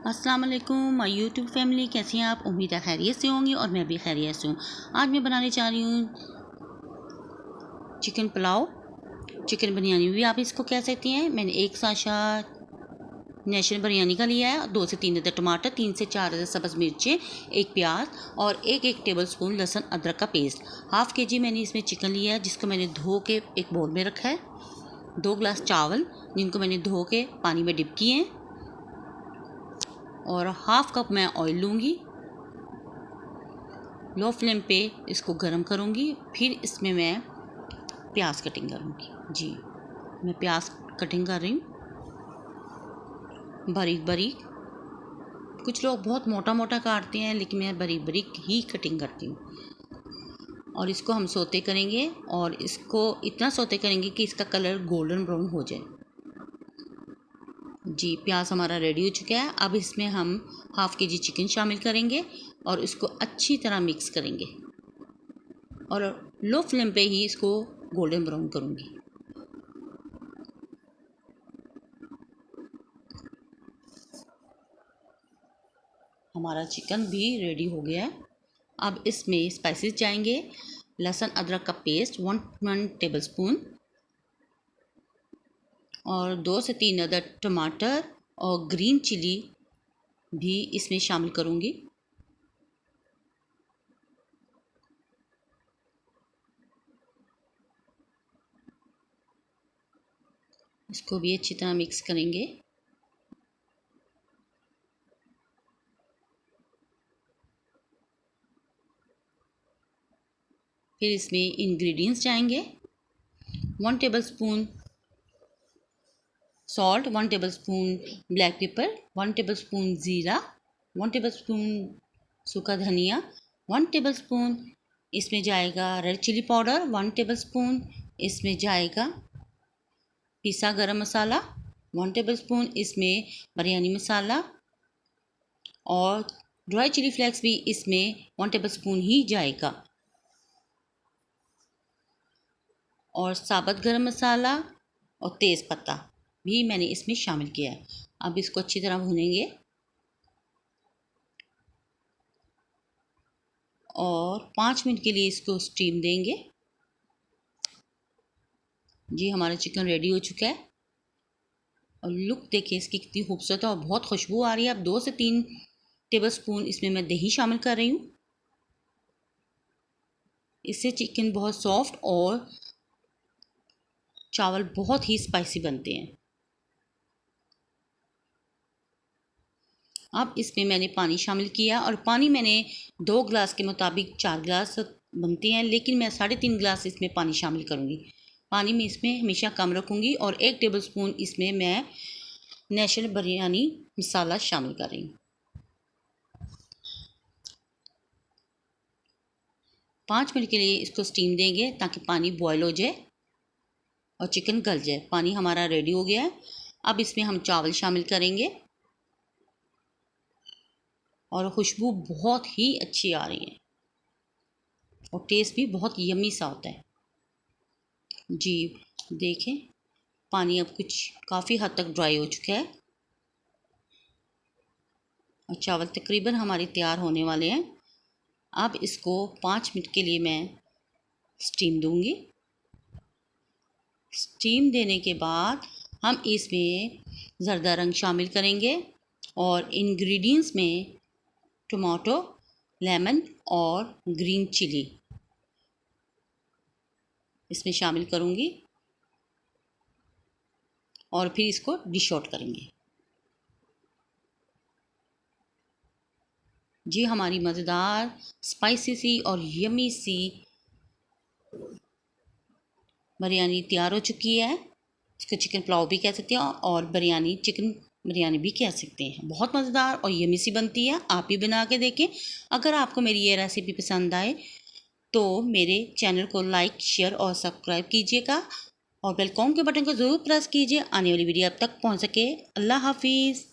अस्सलाम वालेकुम my YouTube family, कैसी हैं आप। उम्मीद है खैरियत से होंगी और मैं भी खैरियत से हूँ। आज मैं बनाने जा रही हूँ चिकन पुलाव, चिकन बिरयानी भी आप इसको कह सकती हैं। मैंने एक साशा नेशनल बिरयानी का लिया है, 2 से 3 अदर टमाटर, 3 से 4 अदर सब्ज़ मिर्चें, एक प्याज और एक टेबल स्पून लहसुन अदरक का पेस्ट। हाफ़ के जी मैंने इसमें चिकन लिया है, जिसको मैंने धो के एक बोल में रखा है। 2 गिलास चावल, जिनको मैंने धो के पानी में डिप किए हैं, और हाफ़ कप मैं ऑयल लूँगी। लो फ्लेम पे इसको गर्म करूँगी। फिर इसमें मैं प्याज कटिंग करूँगी। जी, मैं प्याज कटिंग कर रही हूँ बारीक बारीक। कुछ लोग बहुत मोटा मोटा काटते हैं, लेकिन मैं बारीक बारीक ही कटिंग करती हूँ। और इसको हम सोते करेंगे, और इसको इतना सोते करेंगे कि इसका कलर गोल्डन ब्राउन हो जाए। जी, प्याज हमारा रेडी हो चुका है। अब इसमें हम हाफ़ के जी चिकन शामिल करेंगे और इसको अच्छी तरह मिक्स करेंगे, और लो फ्लेम पे ही इसको गोल्डन ब्राउन करूँगी। हमारा चिकन भी रेडी हो गया है। अब इसमें स्पाइसेस जाएंगे। लहसुन अदरक का पेस्ट 1 टेबल स्पून, और 2 से 3 अदर टमाटर और ग्रीन चिली भी इसमें शामिल करूँगी। इसको भी अच्छी तरह मिक्स करेंगे। फिर इसमें इंग्रेडिएंट्स जाएंगे। 1 table spoon salt, 1 table spoon black pepper, 1 table spoon ज़ीरा, 1 टेबल स्पून सूखा धनिया, 1 टेबल स्पून इसमें जाएगा red chilli powder, 1 table spoon इसमें जाएगा पिसा गरम मसाला, 1 टेबल स्पून इसमें बिरयानी मसाला, और ड्राई चिली फ्लेक्स भी इसमें 1 टेबल स्पून ही जाएगा, और साबुत गरम मसाला और तेज़पत्ता भी मैंने इसमें शामिल किया है। अब इसको अच्छी तरह भूनेंगे और 5 मिनट के लिए इसको स्टीम देंगे। जी, हमारा चिकन रेडी हो चुका है, और लुक देखिए इसकी कितनी खूबसूरत है और बहुत खुशबू आ रही है। अब 2 से 3 टेबल स्पून इसमें मैं दही शामिल कर रही हूँ। इससे चिकन बहुत सॉफ्ट और चावल बहुत ही स्पाइसी बनते हैं। अब इसमें मैंने पानी शामिल किया, और पानी मैंने 2 गिलास के मुताबिक 4 गिलास बनते हैं, लेकिन मैं 3.5 गिलास इसमें पानी शामिल करूँगी। पानी में इसमें हमेशा कम रखूँगी, और 1 टेबल स्पून इसमें मैं नेशनल बिरयानी मसाला शामिल कर रही हूँ। 5 मिनट के लिए इसको स्टीम देंगे ताकि पानी बॉयल हो जाए और चिकन गल जाए। पानी हमारा रेडी हो गया है। अब इसमें हम चावल शामिल करेंगे, और खुशबू बहुत ही अच्छी आ रही है, और टेस्ट भी बहुत यम्मी सा होता है। जी देखें, पानी अब कुछ काफ़ी हद तक ड्राई हो चुका है, और चावल तकरीबन हमारे तैयार होने वाले हैं। अब इसको 5 मिनट के लिए मैं स्टीम दूंगी। स्टीम देने के बाद हम इसमें ज़र्दा रंग शामिल करेंगे, और इंग्रेडिएंट्स में टमाटो, लेमन और ग्रीन चिली इसमें शामिल करूँगी, और फिर इसको डिश आउट करेंगे। जी, हमारी मज़ेदार स्पाइसी सी और यमी सी बिरयानी तैयार हो चुकी है। इसको चिकन पुलाव भी कह सकते हैं, और बिरयानी चिकन बिरयानी भी कह सकते हैं। बहुत मज़ेदार और यमी सी बनती है, आप भी बना के देखें। अगर आपको मेरी ये रेसिपी पसंद आए तो मेरे चैनल को लाइक, शेयर और सब्सक्राइब कीजिएगा, और बेल आइकन के बटन को ज़रूर प्रेस कीजिए, आने वाली वीडियो अब तक पहुंच सके। अल्लाह हाफिज़।